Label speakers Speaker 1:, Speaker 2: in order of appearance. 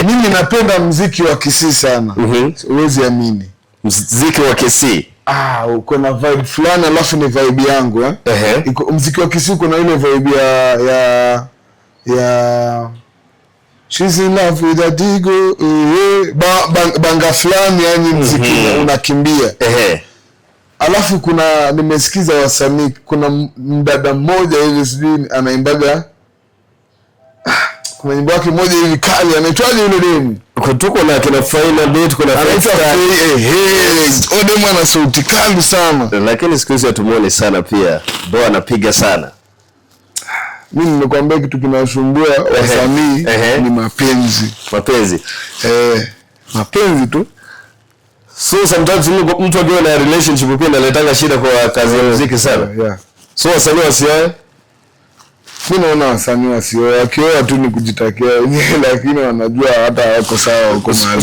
Speaker 1: Mimi napenda muziki wa Kisii sana. Huwezi amini.
Speaker 2: Muziki wa Kisii.
Speaker 1: Uko na vibe fulani alafu ni vibe yangu muziki wa Kisii kuna ile vibe ya She's in love with a digo banga fulani, yani muziki unakimbia. Alafu kuna nimesikiza wasanii, kuna mdada mmoja hivi sijui anaimbaga, kuna nyimbo yake moja hivi kali, anaitwaje yule demu?
Speaker 2: Tuko na kina Final Date, kuna
Speaker 1: demu ana sauti kali sana,
Speaker 2: lakini siku hizi hatumuoni sana pia. Bo anapiga sana.
Speaker 1: Mimi nimekwambia kitu kinasumbua wasanii ni mapenzi. Mapenzi tu.
Speaker 2: So sometimes mtu akiwa na relationship pia inaleta shida kwa kazi ya muziki sana. So wasanii wasioe,
Speaker 1: mimi naona wasanii wasioe, wakioa tu ni kujitakia wenyewe, lakini wanajua hata wako sawa huko mahali.